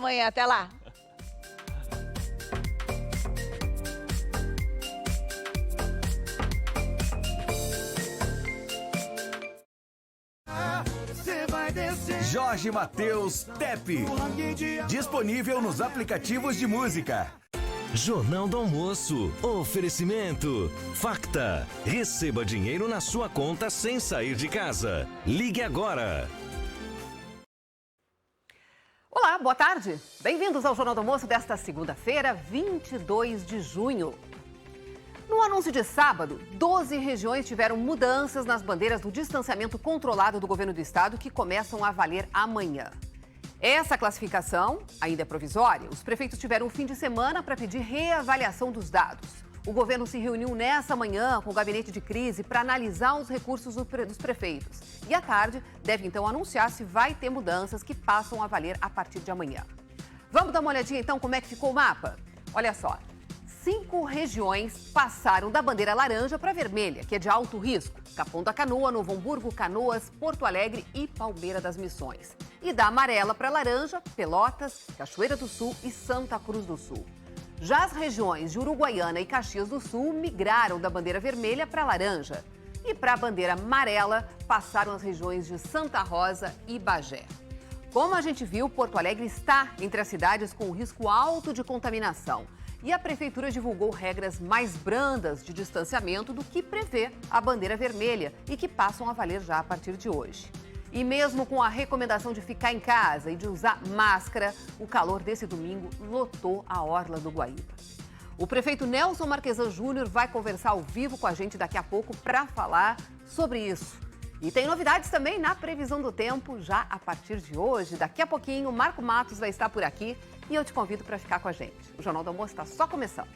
amanhã. Até lá. Jorge Mateus Tepe. Disponível nos aplicativos de música. Jornal do Almoço. Oferecimento. Facta. Receba dinheiro na sua conta sem sair de casa. Ligue agora. Olá, boa tarde. Bem-vindos ao Jornal do Almoço desta segunda-feira, 22 de junho. No anúncio de sábado, 12 regiões tiveram mudanças nas bandeiras do distanciamento controlado do governo do estado que começam a valer amanhã. Essa classificação ainda é provisória. Os prefeitos tiveram um fim de semana para pedir reavaliação dos dados. O governo se reuniu nessa manhã com o gabinete de crise para analisar os recursos dos prefeitos. E à tarde deve então anunciar se vai ter mudanças que passam a valer a partir de amanhã. Vamos dar uma olhadinha então como é que ficou o mapa? Olha só. 5 regiões passaram da bandeira laranja para vermelha, que é de alto risco. Capão da Canoa, Novo Hamburgo, Canoas, Porto Alegre e Palmeira das Missões. E da amarela para laranja, Pelotas, Cachoeira do Sul e Santa Cruz do Sul. Já as regiões de Uruguaiana e Caxias do Sul migraram da bandeira vermelha para laranja. E para a bandeira amarela passaram as regiões de Santa Rosa e Bagé. Como a gente viu, Porto Alegre está entre as cidades com risco alto de contaminação. E a Prefeitura divulgou regras mais brandas de distanciamento do que prevê a bandeira vermelha e que passam a valer já a partir de hoje. E mesmo com a recomendação de ficar em casa e de usar máscara, o calor desse domingo lotou a orla do Guaíba. O prefeito Nelson Marquesan Júnior vai conversar ao vivo com a gente daqui a pouco para falar sobre isso. E tem novidades também na previsão do tempo já a partir de hoje. Daqui a pouquinho, o Marco Matos vai estar por aqui e eu te convido para ficar com a gente. O Jornal do Almoço está só começando.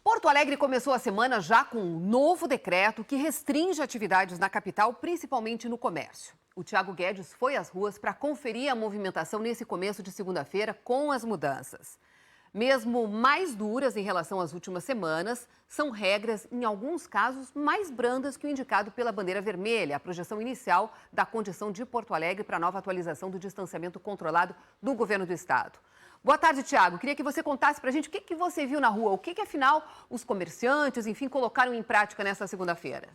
Porto Alegre começou a semana já com um novo decreto que restringe atividades na capital, principalmente no comércio. O Thiago Guedes foi às ruas para conferir a movimentação nesse começo de segunda-feira com as mudanças. Mesmo mais duras em relação às últimas semanas, são regras, em alguns casos, mais brandas que o indicado pela bandeira vermelha, a projeção inicial da condição de Porto Alegre para a nova atualização do distanciamento controlado do governo do estado. Boa tarde, Thiago. Queria que você contasse para a gente o que você viu na rua, o que afinal, os comerciantes, enfim, colocaram em prática nessa segunda-feira.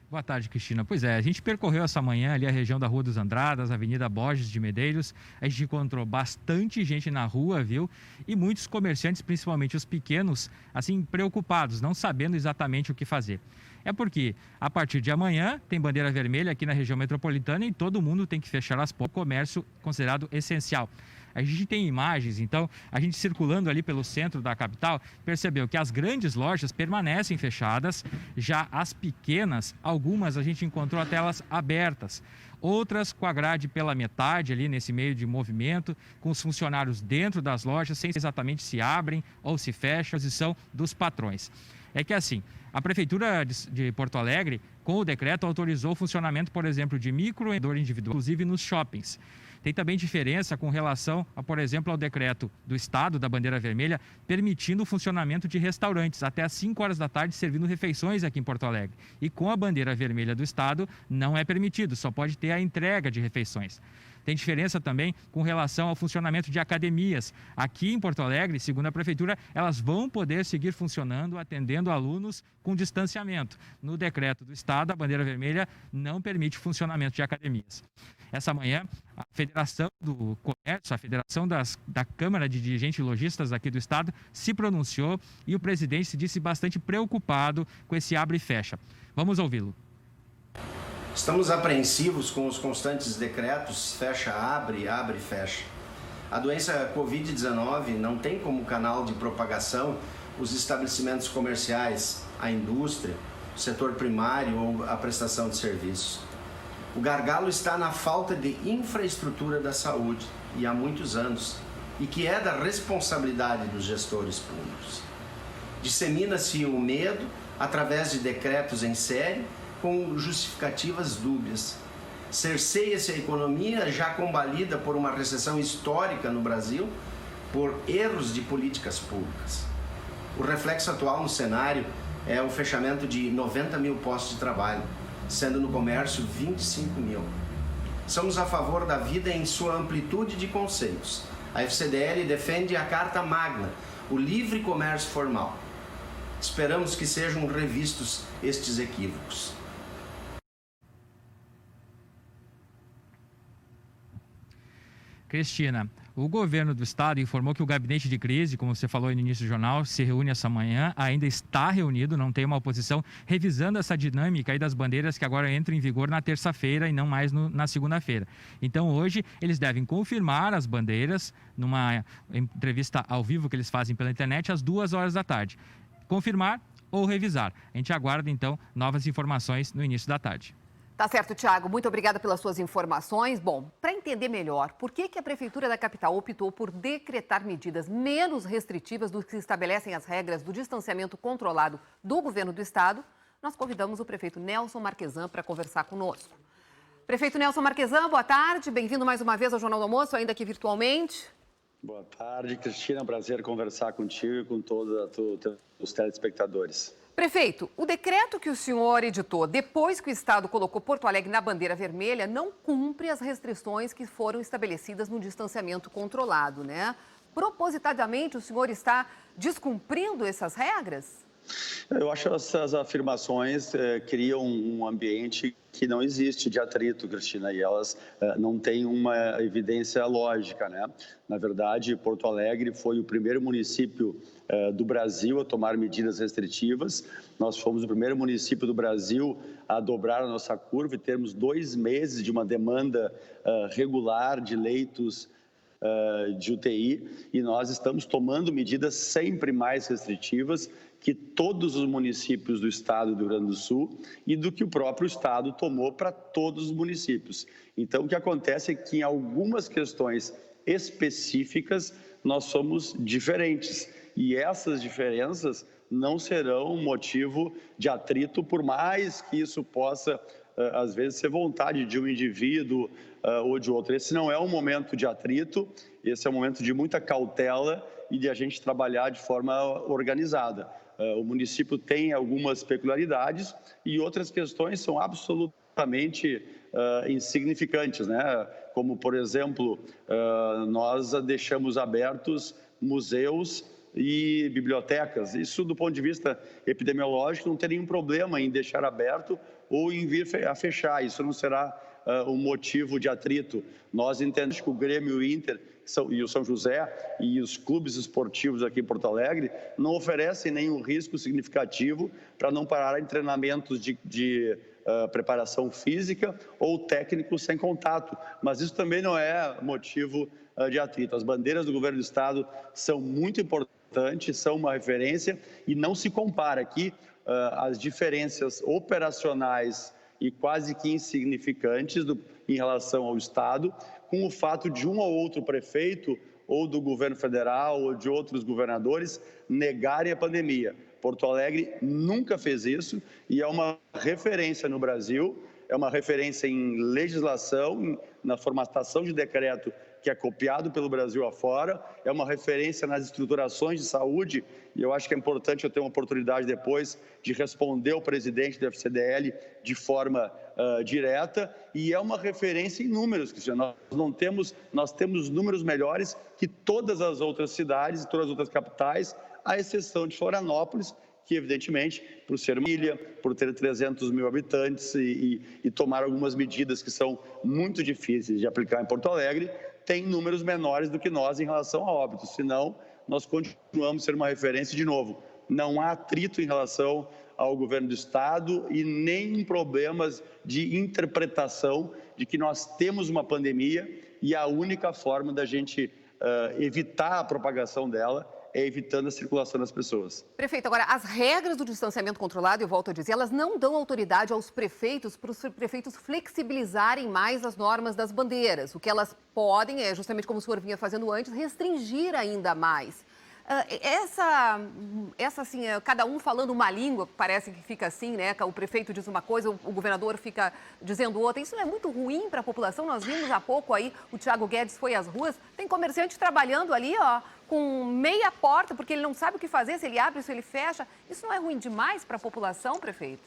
Boa tarde, Cristina. Pois é, a gente percorreu essa manhã ali a região da Rua dos Andradas, Avenida Borges de Medeiros. A gente encontrou bastante gente na rua, viu? E muitos comerciantes, principalmente os pequenos, assim, preocupados, não sabendo exatamente o que fazer. É porque, a partir de amanhã, tem bandeira vermelha aqui na região metropolitana e todo mundo tem que fechar as portas. Comércio considerado essencial. A gente tem imagens, então, a gente circulando ali pelo centro da capital, percebeu que as grandes lojas permanecem fechadas, já as pequenas, algumas a gente encontrou até elas abertas. Outras com a grade pela metade ali nesse meio de movimento, com os funcionários dentro das lojas, sem exatamente se abrem ou se fecham, a posição dos patrões. É que assim, a Prefeitura de Porto Alegre, com o decreto, autorizou o funcionamento, por exemplo, de microempreendedor individual, inclusive nos shoppings. Tem também diferença com relação, por exemplo, ao decreto do Estado, da bandeira vermelha, permitindo o funcionamento de restaurantes até às 5 horas da tarde, servindo refeições aqui em Porto Alegre. E com a bandeira vermelha do Estado, não é permitido, só pode ter a entrega de refeições. Tem diferença também com relação ao funcionamento de academias. Aqui em Porto Alegre, segundo a Prefeitura, elas vão poder seguir funcionando, atendendo alunos com distanciamento. No decreto do Estado, a bandeira vermelha não permite funcionamento de academias. Essa manhã, a Federação do Comércio, a Federação da Câmara de Dirigentes e Lojistas aqui do Estado, se pronunciou e o presidente se disse bastante preocupado com esse abre e fecha. Vamos ouvi-lo. Estamos apreensivos com os constantes decretos fecha, abre, fecha. A doença Covid-19 não tem como canal de propagação os estabelecimentos comerciais, a indústria, o setor primário ou a prestação de serviços. O gargalo está na falta de infraestrutura da saúde, e há muitos anos, e que é da responsabilidade dos gestores públicos. Dissemina-se o medo através de decretos em série, com justificativas dúbias. Cerceia-se a economia, já combalida por uma recessão histórica no Brasil, por erros de políticas públicas. O reflexo atual no cenário é o fechamento de 90 mil postos de trabalho, sendo no comércio 25 mil. Somos a favor da vida em sua amplitude de conceitos. A FCDL defende a Carta Magna, o livre comércio formal. Esperamos que sejam revistos estes equívocos. Cristina, o governo do estado informou que o gabinete de crise, como você falou no início do jornal, se reúne essa manhã, ainda está reunido, não tem uma oposição, revisando essa dinâmica aí das bandeiras que agora entram em vigor na terça-feira e não mais na segunda-feira. Então hoje eles devem confirmar as bandeiras numa entrevista ao vivo que eles fazem pela internet às 2h da tarde. Confirmar ou revisar. A gente aguarda então novas informações no início da tarde. Tá certo, Thiago. Muito obrigada pelas suas informações. Bom, para entender melhor por que a Prefeitura da capital optou por decretar medidas menos restritivas do que estabelecem as regras do distanciamento controlado do governo do estado, nós convidamos o prefeito Nelson Marquesan para conversar conosco. Prefeito Nelson Marquesan, boa tarde. Bem-vindo mais uma vez ao Jornal do Almoço, ainda aqui virtualmente. Boa tarde, Cristina. É um prazer conversar contigo e com todos os telespectadores. Prefeito, o decreto que o senhor editou depois que o estado colocou Porto Alegre na bandeira vermelha não cumpre as restrições que foram estabelecidas no distanciamento controlado, né? Propositadamente, o senhor está descumprindo essas regras? Eu acho que essas afirmações criam um ambiente que não existe de atrito, Cristina, e elas não têm uma evidência lógica, né? Na verdade, Porto Alegre foi o primeiro município do Brasil a tomar medidas restritivas. Nós fomos o primeiro município do Brasil a dobrar a nossa curva e termos 2 meses de uma demanda regular de leitos de UTI, e nós estamos tomando medidas sempre mais restritivas que todos os municípios do estado do Rio Grande do Sul e do que o próprio estado tomou para todos os municípios. Então, o que acontece é que em algumas questões específicas nós somos diferentes, e essas diferenças não serão motivo de atrito, por mais que isso possa, às vezes, ser vontade de um indivíduo ou de outro. Esse não é um momento de atrito, esse é um momento de muita cautela e de a gente trabalhar de forma organizada. O município tem algumas peculiaridades e outras questões são absolutamente insignificantes, né? Como, por exemplo, nós deixamos abertos museus e bibliotecas. Isso, do ponto de vista epidemiológico, não tem nenhum problema em deixar aberto ou em vir a fechar. Isso não será um motivo de atrito. Nós entendemos que o Grêmio, o Inter e o São José e os clubes esportivos aqui em Porto Alegre não oferecem nenhum risco significativo para não parar em treinamentos de preparação física ou técnicos sem contato. Mas isso também não é motivo de atrito. As bandeiras do governo do estado são muito importantes, são uma referência e não se compara aqui as diferenças operacionais e quase que insignificantes em relação ao estado, com o fato de um ou outro prefeito ou do governo federal ou de outros governadores negarem a pandemia. Porto Alegre nunca fez isso e é uma referência no Brasil, é uma referência em legislação, na formatação de decreto que é copiado pelo Brasil afora, é uma referência nas estruturações de saúde, e eu acho que é importante eu ter uma oportunidade depois de responder ao presidente da FCDL de forma direta, e é uma referência em números, Cristiano. Nós temos números melhores que todas as outras cidades e todas as outras capitais, à exceção de Florianópolis, que evidentemente, por ser uma ilha, por ter 300 mil habitantes e tomar algumas medidas que são muito difíceis de aplicar em Porto Alegre, tem números menores do que nós em relação a óbitos, senão nós continuamos a ser uma referência de novo. Não há atrito em relação ao governo do estado e nem problemas de interpretação de que nós temos uma pandemia e a única forma da gente evitar a propagação dela é evitando a circulação das pessoas. Prefeito, agora, as regras do distanciamento controlado, eu volto a dizer, elas não dão autoridade aos prefeitos para os prefeitos flexibilizarem mais as normas das bandeiras. O que elas podem é, justamente como o senhor vinha fazendo antes, restringir ainda mais. Assim, cada um falando uma língua, parece que fica assim, né? O prefeito diz uma coisa, o governador fica dizendo outra. Isso não é muito ruim para a população? Nós vimos há pouco aí, o Thiago Guedes foi às ruas, tem comerciante trabalhando ali, ó, com meia porta, porque ele não sabe o que fazer, se ele abre, se ele fecha. Isso não é ruim demais para a população, prefeito?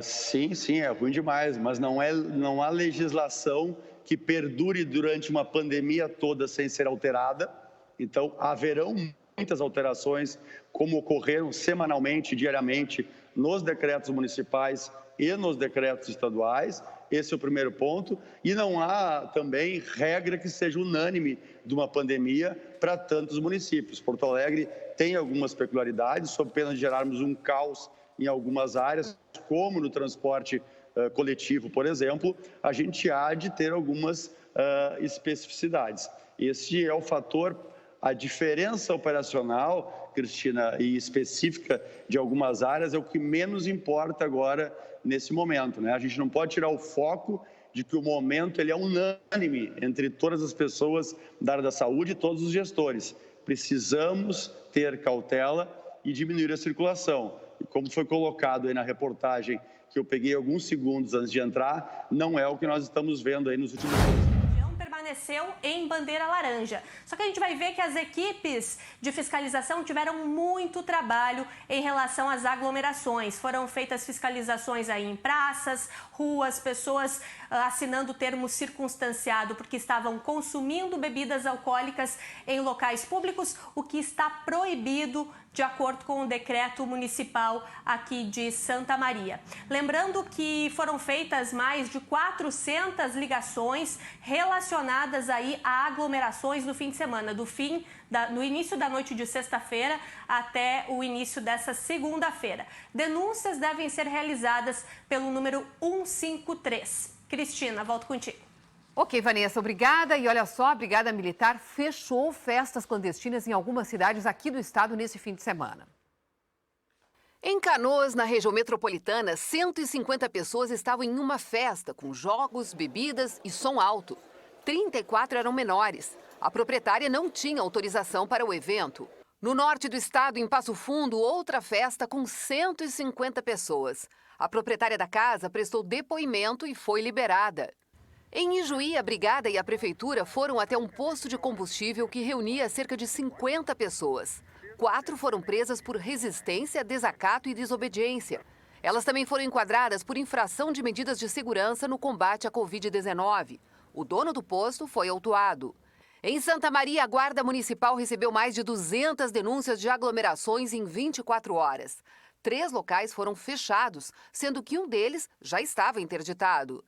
Sim, é ruim demais, mas não há legislação que perdure durante uma pandemia toda sem ser alterada. Então, haverão muitas alterações, como ocorreram semanalmente, diariamente, nos decretos municipais e nos decretos estaduais. Esse é o primeiro ponto. E não há também regra que seja unânime de uma pandemia para tantos municípios. Porto Alegre tem algumas peculiaridades, sob pena de gerarmos um caos em algumas áreas, como no transporte coletivo, por exemplo, a gente há de ter algumas especificidades. Esse é o fator. A diferença operacional, Cristina, e específica de algumas áreas é o que menos importa agora nesse momento, né? A gente não pode tirar o foco de que o momento ele é unânime entre todas as pessoas da área da saúde e todos os gestores. Precisamos ter cautela e diminuir a circulação. E como foi colocado aí na reportagem, que eu peguei alguns segundos antes de entrar, não é o que nós estamos vendo aí nos últimos dias. Permaneceu em bandeira laranja. Só que a gente vai ver que as equipes de fiscalização tiveram muito trabalho em relação às aglomerações. Foram feitas fiscalizações aí em praças, ruas, pessoas assinando termo circunstanciado porque estavam consumindo bebidas alcoólicas em locais públicos, o que está proibido de acordo com o decreto municipal aqui de Santa Maria. Lembrando que foram feitas mais de 400 ligações relacionadas aí a aglomerações no fim de semana, no início da noite de sexta-feira até o início dessa segunda-feira. Denúncias devem ser realizadas pelo número 153. Cristina, volto contigo. Ok, Vanessa, obrigada. E olha só, a Brigada Militar fechou festas clandestinas em algumas cidades aqui do estado nesse fim de semana. Em Canoas, na região metropolitana, 150 pessoas estavam em uma festa com jogos, bebidas e som alto. 34 eram menores. A proprietária não tinha autorização para o evento. No norte do estado, em Passo Fundo, outra festa com 150 pessoas. A proprietária da casa prestou depoimento e foi liberada. Em Ijuí, a Brigada e a Prefeitura foram até um posto de combustível que reunia cerca de 50 pessoas. 4 foram presas por resistência, desacato e desobediência. Elas também foram enquadradas por infração de medidas de segurança no combate à Covid-19. O dono do posto foi autuado. Em Santa Maria, a Guarda Municipal recebeu mais de 200 denúncias de aglomerações em 24 horas. 3 locais foram fechados, sendo que um deles já estava interditado.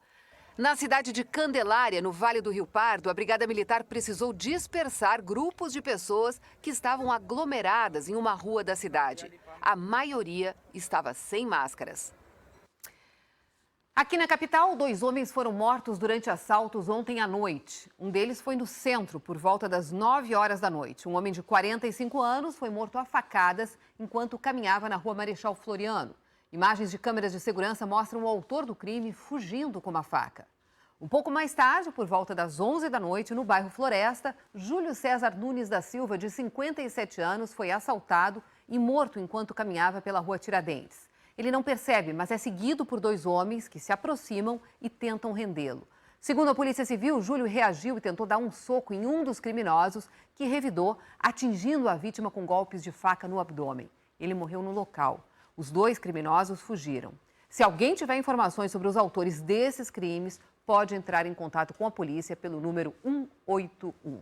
Na cidade de Candelária, no Vale do Rio Pardo, a Brigada Militar precisou dispersar grupos de pessoas que estavam aglomeradas em uma rua da cidade. A maioria estava sem máscaras. Aqui na capital, 2 homens foram mortos durante assaltos ontem à noite. Um deles foi no centro, por volta das 9 horas da noite. Um homem de 45 anos foi morto a facadas enquanto caminhava na rua Marechal Floriano. Imagens de câmeras de segurança mostram o autor do crime fugindo com uma faca. Um pouco mais tarde, por volta das 11 da noite, no bairro Floresta, Júlio César Nunes da Silva, de 57 anos, foi assaltado e morto enquanto caminhava pela rua Tiradentes. Ele não percebe, mas é seguido por 2 homens que se aproximam e tentam rendê-lo. Segundo a Polícia Civil, Júlio reagiu e tentou dar um soco em um dos criminosos, que revidou, atingindo a vítima com golpes de faca no abdômen. Ele morreu no local. Os 2 criminosos fugiram. Se alguém tiver informações sobre os autores desses crimes, pode entrar em contato com a polícia pelo número 181.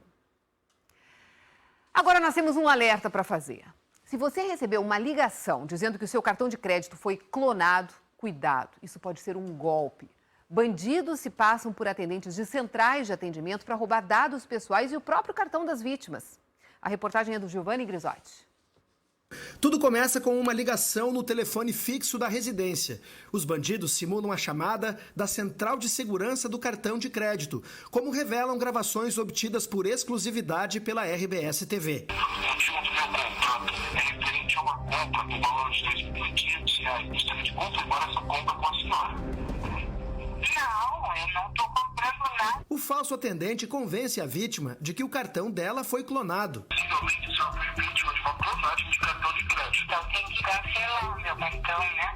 Agora nós temos um alerta para fazer. Se você recebeu uma ligação dizendo que o seu cartão de crédito foi clonado, cuidado, isso pode ser um golpe. Bandidos se passam por atendentes de centrais de atendimento para roubar dados pessoais e o próprio cartão das vítimas. A reportagem é do Giovanni Grisotti. Tudo começa com uma ligação no telefone fixo da residência. Os bandidos simulam a chamada da central de segurança do cartão de crédito, como revelam gravações obtidas por exclusividade pela RBS TV. O motivo do meu contato é referente a uma compra do valor de R$2.500. Gostaria de confirmar essa compra com a senhora. Não, eu não estou comprando O falso atendente convence a vítima de que o cartão dela foi clonado. Possivelmente a senhora foi vítima de uma clonagem de cartão de crédito. Então tem que cancelar o meu cartão, né?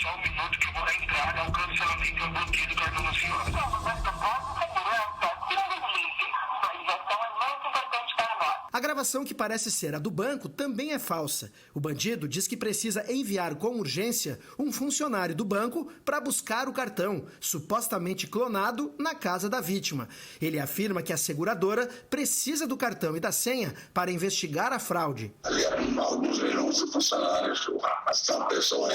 Só um minuto que eu vou entrar, ao cancelamento do bloqueio do cartão da senhora. Não, mas eu posso segurança, a ligação é muito importante para nós. A gravação, que parece ser a do banco, também é falsa. O bandido diz que precisa enviar com urgência um funcionário do banco para buscar o cartão, supostamente clonado, na casa da vítima. Ele afirma que a seguradora precisa do cartão e da senha para investigar a fraude. Ali alguns eram os funcionários, essa pessoa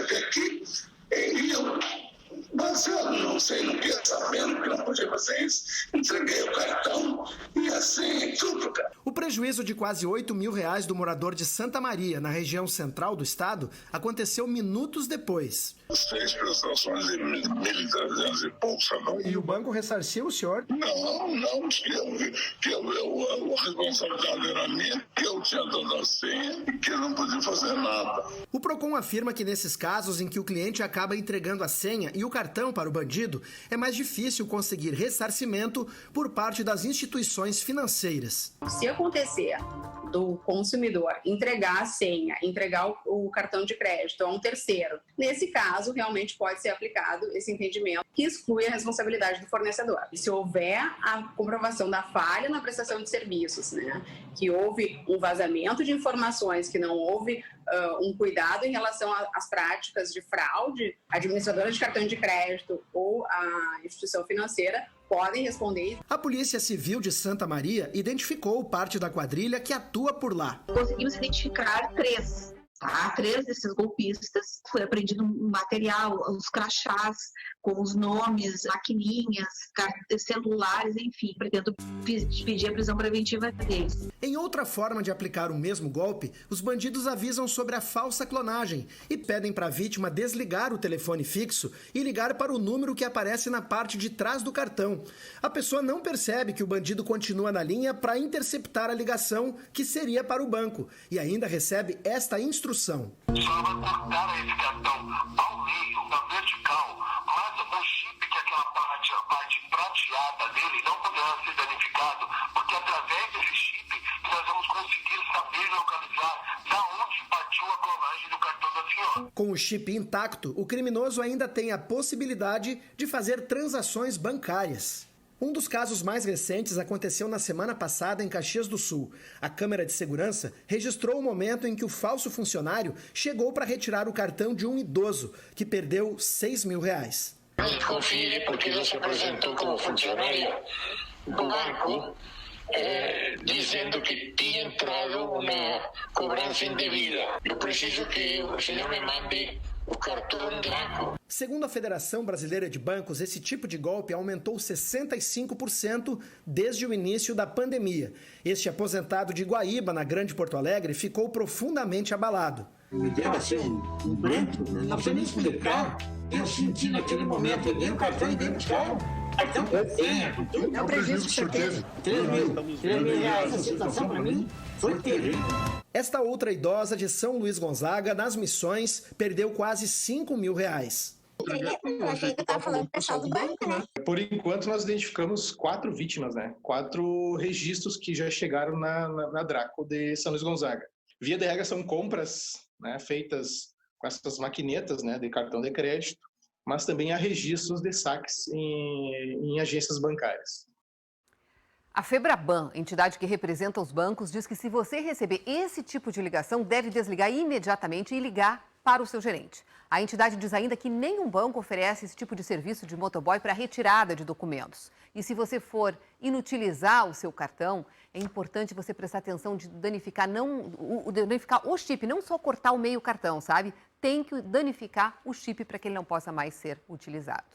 que aqui enviam. Baseado, não sei, não queria sabendo que não podia fazer isso, entreguei o cartão e assim tudo, cara. O prejuízo de quase R$8 mil do morador de Santa Maria, na região central do estado, aconteceu minutos depois. 6 prestações de 1.300 e poucos, não. E o banco ressarciu o senhor? Não, que a responsabilidade era minha, que eu tinha dado a senha e que eu não podia fazer nada. O Procon afirma que nesses casos em que o cliente acaba entregando a senha e o cartão para o bandido, é mais difícil conseguir ressarcimento por parte das instituições financeiras. Se acontecer do consumidor entregar a senha, entregar o cartão de crédito a um terceiro, nesse caso, realmente pode ser aplicado esse entendimento que exclui a responsabilidade do fornecedor. Se houver a comprovação da falha na prestação de serviços, né, que houve um vazamento de informações, que não houve um cuidado em relação às práticas de fraude, a administradora de cartão de crédito ou a instituição financeira podem responder. A Polícia Civil de Santa Maria identificou parte da quadrilha que atua por lá. Conseguimos identificar 3. Três desses golpistas. Foi apreendido um material, os crachás com os nomes, maquininhas, celulares, enfim. Pretendo pedir a prisão preventiva deles. Em outra forma de aplicar o mesmo golpe, os bandidos avisam sobre a falsa clonagem e pedem para a vítima desligar o telefone fixo e ligar para o número que aparece na parte de trás do cartão. A pessoa não percebe que o bandido continua na linha para interceptar a ligação, que seria para o banco, e ainda recebe esta instrução. A senhora vai cortar esse cartão ao meio, na vertical, mas o chip, que é aquela parte prateada dele, não poderá ser danificado, porque através desse chip nós vamos conseguir saber localizar da onde partiu a clonagem do cartão da senhora. Com o chip intacto, o criminoso ainda tem a possibilidade de fazer transações bancárias. Um dos casos mais recentes aconteceu na semana passada em Caxias do Sul. A câmera de segurança registrou o momento em que o falso funcionário chegou para retirar o cartão de um idoso, que perdeu R$6 mil. Desconfie porque ele se apresentou como funcionário do banco, dizendo que tinha entrado uma cobrança indevida. Eu preciso que o senhor me mande o cartão de banco. Segundo a Federação Brasileira de Bancos, esse tipo de golpe aumentou 65% desde o início da pandemia. Este aposentado de Guaíba, na Grande Porto Alegre, ficou profundamente abalado. Me deu assim um branco, não precisa nem explicar. Eu senti naquele momento, eu dei o cartão e dei o cartão. Cartão é um prejuízo de certeza. 3 mil reais. A situação para mim foi terrível. Esta outra idosa de São Luís Gonzaga, nas Missões, perdeu quase R$5 mil. Eu achei que eu estava falando do pessoal do banco, né? Por enquanto, nós identificamos 4 vítimas, né? 4 registros que já chegaram na Draco de São Luís Gonzaga. Via de regra, são compras, né, feitas com essas maquinetas, né, de cartão de crédito, mas também há registros de saques em agências bancárias. A Febraban, entidade que representa os bancos, diz que se você receber esse tipo de ligação, deve desligar imediatamente e ligar para o seu gerente. A entidade diz ainda que nenhum banco oferece esse tipo de serviço de motoboy para retirada de documentos. E se você for inutilizar o seu cartão, é importante você prestar atenção de danificar o chip, não só cortar o meio cartão, sabe? Tem que danificar o chip para que ele não possa mais ser utilizado.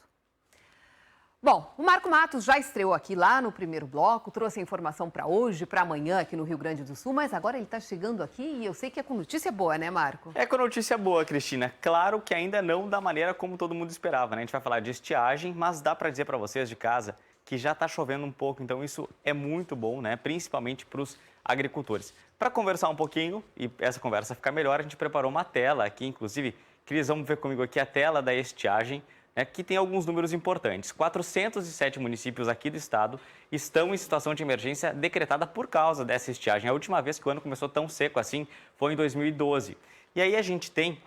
Bom, o Marco Matos já estreou aqui lá no primeiro bloco, trouxe a informação para hoje, para amanhã aqui no Rio Grande do Sul, mas agora ele está chegando aqui e eu sei que é com notícia boa, né, Marco? É com notícia boa, Cristina. Claro que ainda não da maneira como todo mundo esperava, né? A gente vai falar de estiagem, mas dá para dizer para vocês de casa que já está chovendo um pouco, então isso é muito bom, né? Principalmente para os agricultores. Para conversar um pouquinho e essa conversa ficar melhor, a gente preparou uma tela aqui, inclusive, Cris, vamos ver comigo aqui a tela da estiagem. que tem alguns números importantes. 407 municípios aqui do estado estão em situação de emergência decretada por causa dessa estiagem. A última vez que o ano começou tão seco assim foi em 2012. E aí a gente tem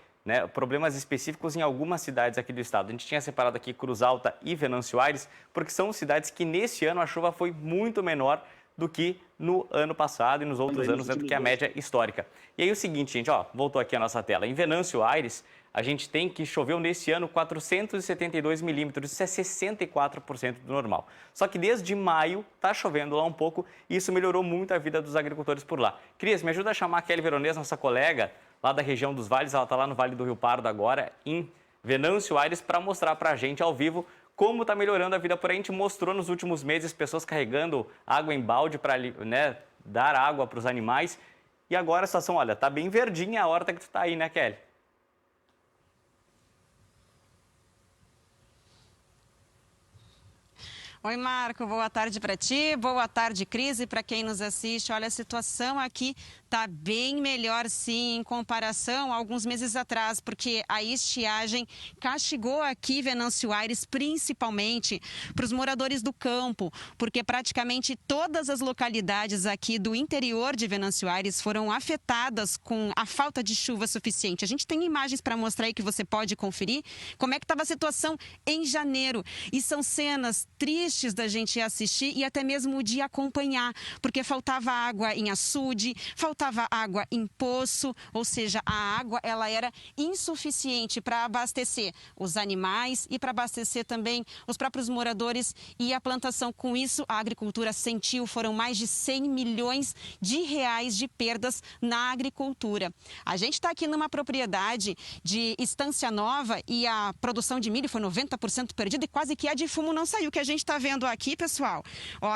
problemas específicos em algumas cidades aqui do estado. A gente tinha separado aqui Cruz Alta e Venâncio Aires, porque são cidades que nesse ano a chuva foi muito menor do que no ano passado e nos outros anos, do que a média histórica. E aí o seguinte, gente, voltou aqui a nossa tela. Em Venâncio Aires, a gente tem que choveu nesse ano 472 milímetros, isso é 64% do normal. Só que desde maio está chovendo lá um pouco e isso melhorou muito a vida dos agricultores por lá. Cris, me ajuda a chamar a Kelly Veronese, nossa colega, lá da região dos vales, ela está lá no Vale do Rio Pardo agora, em Venâncio Aires, para mostrar para a gente ao vivo como está melhorando a vida por aí. A gente mostrou nos últimos meses pessoas carregando água em balde para dar água para os animais. E agora a situação, olha, está bem verdinha a horta que tu está aí, né, Kelly? Oi, Marco, boa tarde para ti, boa tarde, Cris, e para quem nos assiste. Olha, a situação aqui está bem melhor, sim, em comparação a alguns meses atrás, porque a estiagem castigou aqui Venâncio Aires, principalmente para os moradores do campo, porque praticamente todas as localidades aqui do interior de Venâncio Aires foram afetadas com a falta de chuva suficiente. A gente tem imagens para mostrar aí que você pode conferir como é que estava a situação em janeiro, e são cenas tristes da gente assistir e até mesmo de acompanhar, porque faltava água em açude, faltava água em poço, ou seja, a água ela era insuficiente para abastecer os animais e para abastecer também os próprios moradores e a plantação. Com isso, a agricultura sentiu, foram mais de 100 milhões de reais de perdas na agricultura. A gente está aqui numa propriedade de Estância Nova e a produção de milho foi 90% perdida e quase que a de fumo não saiu, que a gente está vendo aqui, pessoal.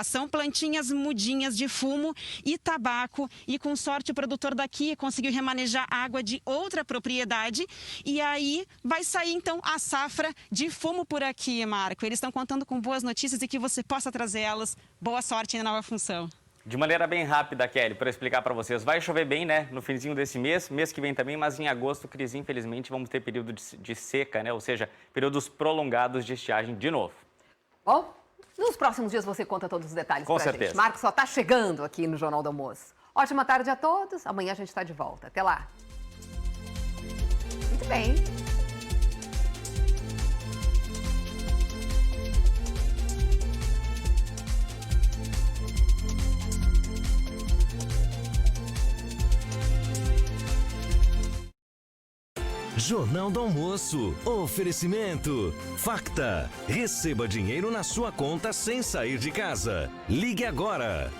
São plantinhas mudinhas de fumo e tabaco e com sorte o produtor daqui conseguiu remanejar água de outra propriedade e aí vai sair então a safra de fumo por aqui, Marco. Eles estão contando com boas notícias e que você possa trazer elas. Boa sorte na nova função. De maneira bem rápida, Kelly, para explicar para vocês. Vai chover bem, né, no finzinho desse mês que vem também, mas em agosto, Cris, infelizmente, vamos ter período de seca, né, ou seja, períodos prolongados de estiagem de novo. Bom, nos próximos dias você conta todos os detalhes pra gente. Marcos só está chegando aqui no Jornal do Almoço. Ótima tarde a todos. Amanhã a gente está de volta. Até lá. Muito bem. Jornal do Almoço. Oferecimento. Facta. Receba dinheiro na sua conta sem sair de casa. Ligue agora.